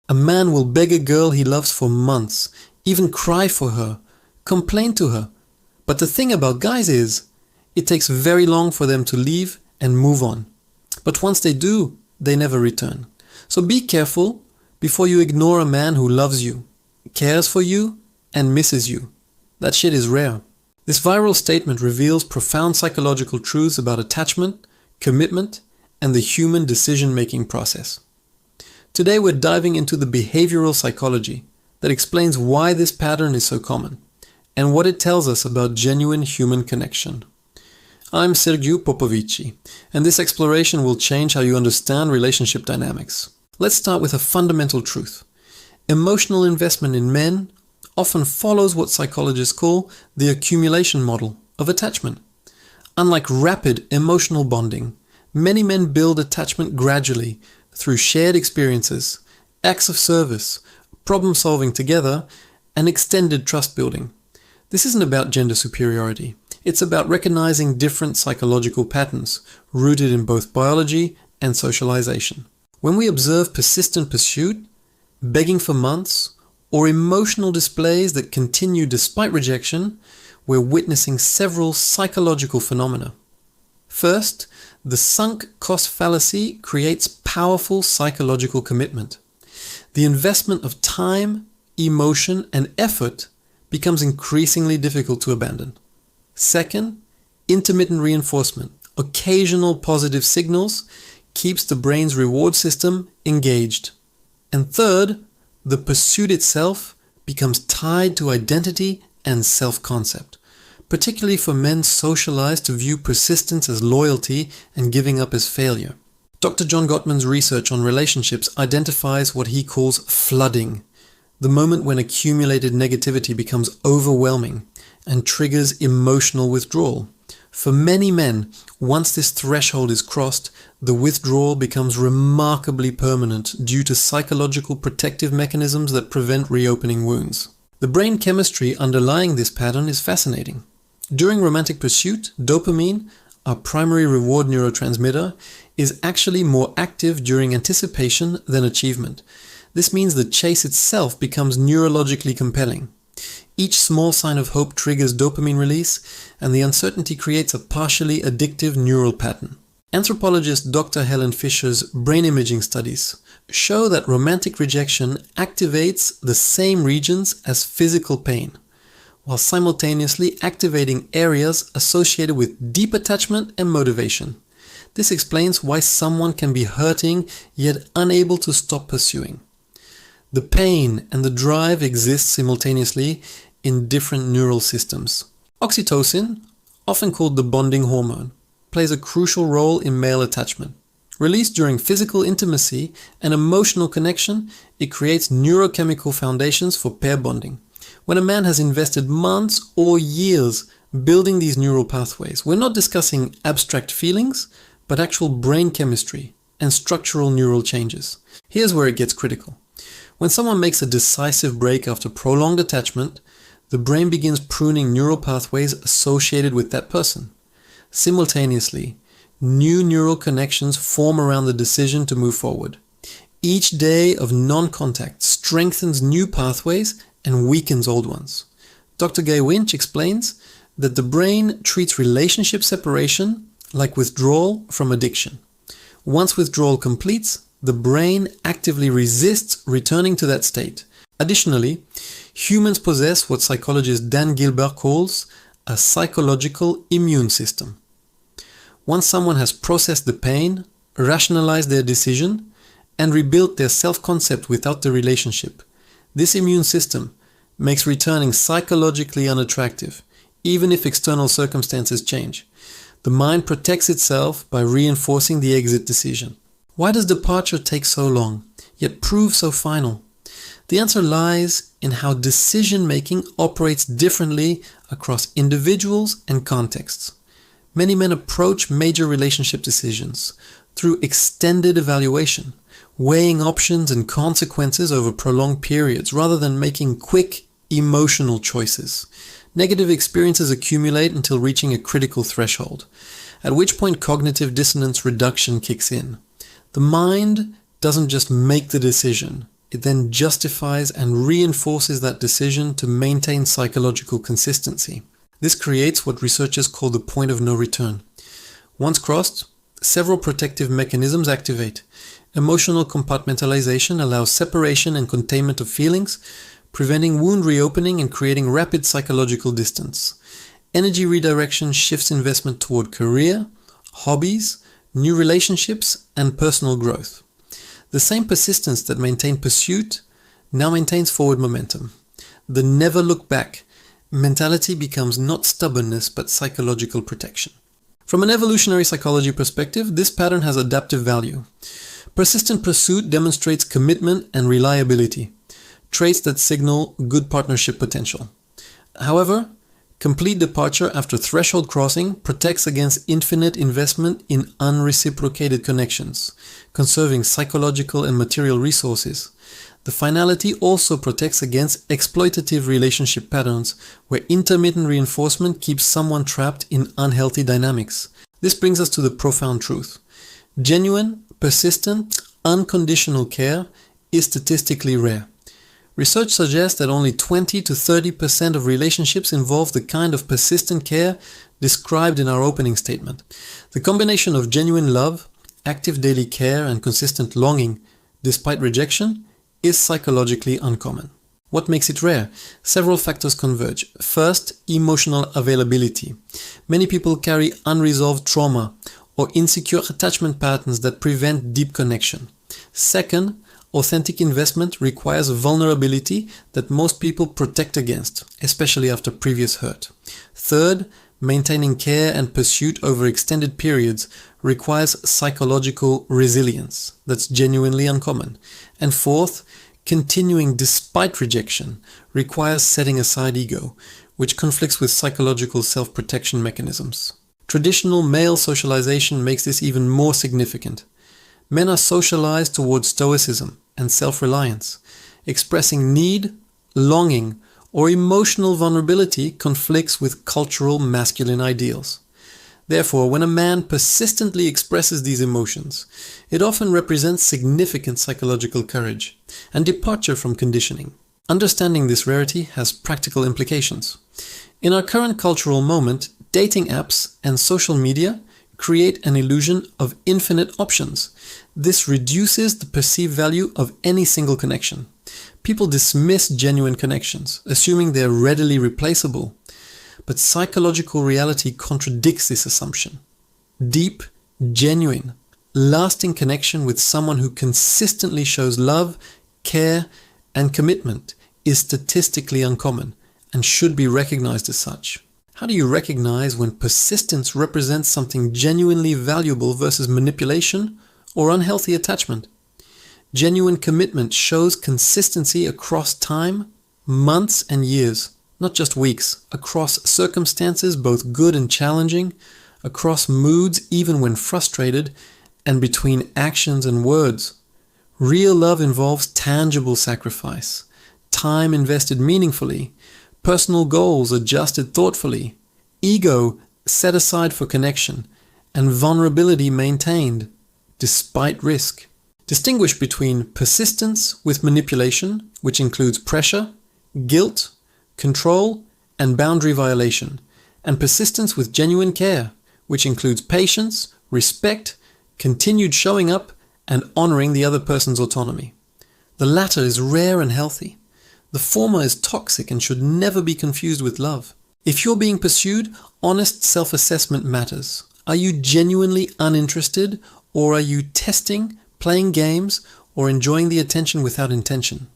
A man will beg a girl he loves for months, even cry for her, complain to her. But the thing about guys is, it takes very long for them to leave and move on. But once they do, they never return. So be careful before you ignore a man who loves you, cares for you, and misses you. That shit is rare. This viral statement reveals profound psychological truths about attachment, commitment, and the human decision-making process. Today we're diving into the behavioral psychology that explains why this pattern is so common and what it tells us about genuine human connection. I'm Sergiu Popovici, and this exploration will change how you understand relationship dynamics. Let's start with a fundamental truth. Emotional investment in men often follows what psychologists call the accumulation model of attachment. Unlike rapid emotional bonding, many men build attachment gradually through shared experiences, acts of service, problem solving together, and extended trust building. This isn't about gender superiority. It's about recognizing different psychological patterns rooted in both biology and socialization. When we observe persistent pursuit, begging for months, or emotional displays that continue despite rejection, we're witnessing several psychological phenomena. First, the sunk cost fallacy creates powerful psychological commitment. The investment of time, emotion, and effort becomes increasingly difficult to abandon. Second, intermittent reinforcement, occasional positive signals, keeps the brain's reward system engaged. And third, the pursuit itself becomes tied to identity and self-concept, particularly for men socialized to view persistence as loyalty and giving up as failure. Dr. John Gottman's research on relationships identifies what he calls flooding, the moment when accumulated negativity becomes overwhelming and triggers emotional withdrawal. For many men, once this threshold is crossed, the withdrawal becomes remarkably permanent due to psychological protective mechanisms that prevent reopening wounds. The brain chemistry underlying this pattern is fascinating. During romantic pursuit, dopamine, our primary reward neurotransmitter, is actually more active during anticipation than achievement. This means the chase itself becomes neurologically compelling. Each small sign of hope triggers dopamine release, and the uncertainty creates a partially addictive neural pattern. Anthropologist Dr. Helen Fisher's brain imaging studies show that romantic rejection activates the same regions as physical pain, while simultaneously activating areas associated with deep attachment and motivation. This explains why someone can be hurting yet unable to stop pursuing. The pain and the drive exist simultaneously in different neural systems. Oxytocin, often called the bonding hormone, plays a crucial role in male attachment. Released during physical intimacy and emotional connection, it creates neurochemical foundations for pair bonding. When a man has invested months or years building these neural pathways, we're not discussing abstract feelings, but actual brain chemistry and structural neural changes. Here's where it gets critical. When someone makes a decisive break after prolonged attachment, the brain begins pruning neural pathways associated with that person. Simultaneously, new neural connections form around the decision to move forward. Each day of non-contact strengthens new pathways and weakens old ones. Dr. Gay Winch explains that the brain treats relationship separation like withdrawal from addiction. Once withdrawal completes, the brain actively resists returning to that state. Additionally, humans possess what psychologist Dan Gilbert calls a psychological immune system. Once someone has processed the pain, rationalized their decision, and rebuilt their self-concept without the relationship, this immune system makes returning psychologically unattractive, even if external circumstances change. The mind protects itself by reinforcing the exit decision. Why does departure take so long, yet prove so final? The answer lies in how decision-making operates differently across individuals and contexts. Many men approach major relationship decisions through extended evaluation, weighing options and consequences over prolonged periods rather than making quick, emotional choices. Negative experiences accumulate until reaching a critical threshold, at which point cognitive dissonance reduction kicks in. The mind doesn't just make the decision, it then justifies and reinforces that decision to maintain psychological consistency. This creates what researchers call the point of no return. Once crossed, several protective mechanisms activate. Emotional compartmentalization allows separation and containment of feelings, preventing wound reopening and creating rapid psychological distance. Energy redirection shifts investment toward career, hobbies, new relationships, and personal growth. The same persistence that maintained pursuit now maintains forward momentum. The never look back mentality becomes not stubbornness but psychological protection. From an evolutionary psychology perspective, this pattern has adaptive value. Persistent pursuit demonstrates commitment and reliability, traits that signal good partnership potential. However, complete departure after threshold crossing protects against infinite investment in unreciprocated connections, conserving psychological and material resources. The finality also protects against exploitative relationship patterns where intermittent reinforcement keeps someone trapped in unhealthy dynamics. This brings us to the profound truth. Genuine, persistent, unconditional care is statistically rare. Research suggests that only 20 to 30% of relationships involve the kind of persistent care described in our opening statement. The combination of genuine love, active daily care, and consistent longing, despite rejection, is psychologically uncommon. What makes it rare? Several factors converge. First, emotional availability. Many people carry unresolved trauma or insecure attachment patterns that prevent deep connection. Second, authentic investment requires vulnerability that most people protect against, especially after previous hurt. Third, maintaining care and pursuit over extended periods requires psychological resilience that's genuinely uncommon. And fourth, continuing despite rejection requires setting aside ego, which conflicts with psychological self-protection mechanisms. Traditional male socialization makes this even more significant. Men are socialized towards stoicism and self-reliance. Expressing need, longing, or emotional vulnerability conflicts with cultural masculine ideals. Therefore, when a man persistently expresses these emotions, it often represents significant psychological courage and departure from conditioning. Understanding this rarity has practical implications. In our current cultural moment, dating apps and social media create an illusion of infinite options. This reduces the perceived value of any single connection. People dismiss genuine connections, assuming they're readily replaceable. But psychological reality contradicts this assumption. Deep, genuine, lasting connection with someone who consistently shows love, care, and commitment is statistically uncommon and should be recognized as such. How do you recognize when persistence represents something genuinely valuable versus manipulation or unhealthy attachment? Genuine commitment shows consistency across time, months and years, not just weeks, across circumstances both good and challenging, across moods even when frustrated, and between actions and words. Real love involves tangible sacrifice, time invested meaningfully, personal goals adjusted thoughtfully, ego set aside for connection, and vulnerability maintained, despite risk. Distinguish between persistence with manipulation, which includes pressure, guilt, control, and boundary violation, and persistence with genuine care, which includes patience, respect, continued showing up, and honoring the other person's autonomy. The latter is rare and healthy. The former is toxic and should never be confused with love. If you're being pursued, honest self-assessment matters. Are you genuinely uninterested, or are you testing, playing games, or enjoying the attention without intention?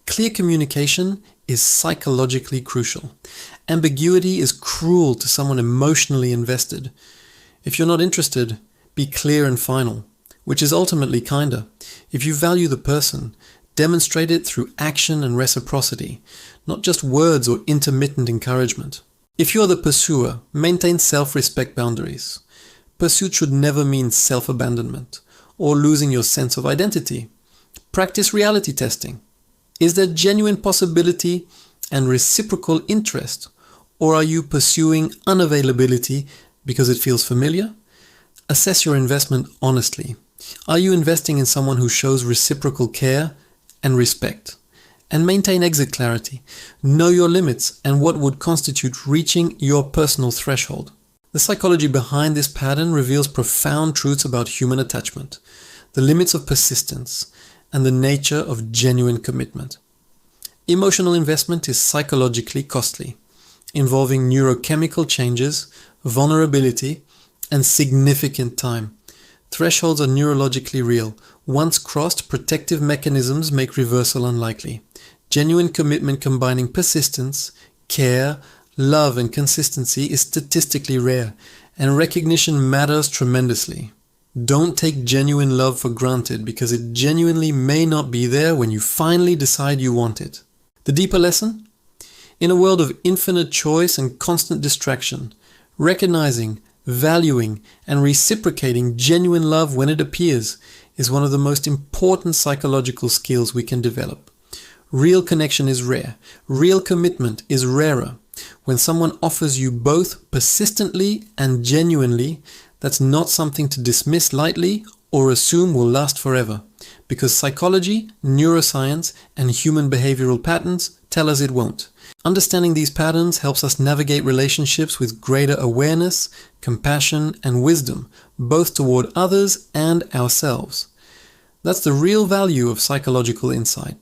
Clear communication is psychologically crucial. Ambiguity is cruel to someone emotionally invested. If you're not interested, be clear and final, which is ultimately kinder. If you value the person, demonstrate it through action and reciprocity, not just words or intermittent encouragement. If you're the pursuer, maintain self-respect boundaries. Pursuit should never mean self-abandonment or losing your sense of identity. Practice reality testing. Is there genuine possibility and reciprocal interest, or are you pursuing unavailability because it feels familiar? Assess your investment honestly. Are you investing in someone who shows reciprocal care and respect. And maintain exit clarity. Know your limits and what would constitute reaching your personal threshold. The psychology behind this pattern reveals profound truths about human attachment, the limits of persistence, and the nature of genuine commitment. Emotional investment is psychologically costly, involving neurochemical changes, vulnerability, and significant time. Thresholds are neurologically real. Once crossed, protective mechanisms make reversal unlikely. Genuine commitment combining persistence, care, love, and consistency is statistically rare, and recognition matters tremendously. Don't take genuine love for granted because it genuinely may not be there when you finally decide you want it. The deeper lesson? In a world of infinite choice and constant distraction, recognizing, valuing, and reciprocating genuine love when it appears is one of the most important psychological skills we can develop. Real connection is rare. Real commitment is rarer. When someone offers you both persistently and genuinely, that's not something to dismiss lightly or assume will last forever, because psychology, neuroscience, and human behavioral patterns tell us it won't. Understanding these patterns helps us navigate relationships with greater awareness, compassion, and wisdom, both toward others and ourselves. That's the real value of psychological insight.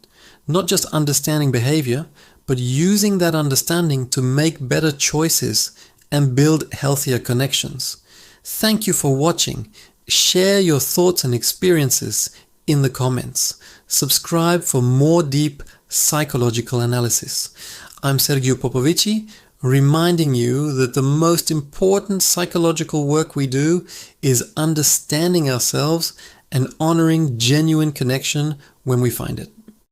Not just understanding behavior, but using that understanding to make better choices and build healthier connections. Thank you for watching. Share your thoughts and experiences in the comments. Subscribe for more deep psychological analysis. I'm Sergiu Popovici, reminding you that the most important psychological work we do is understanding ourselves and honoring genuine connection when we find it.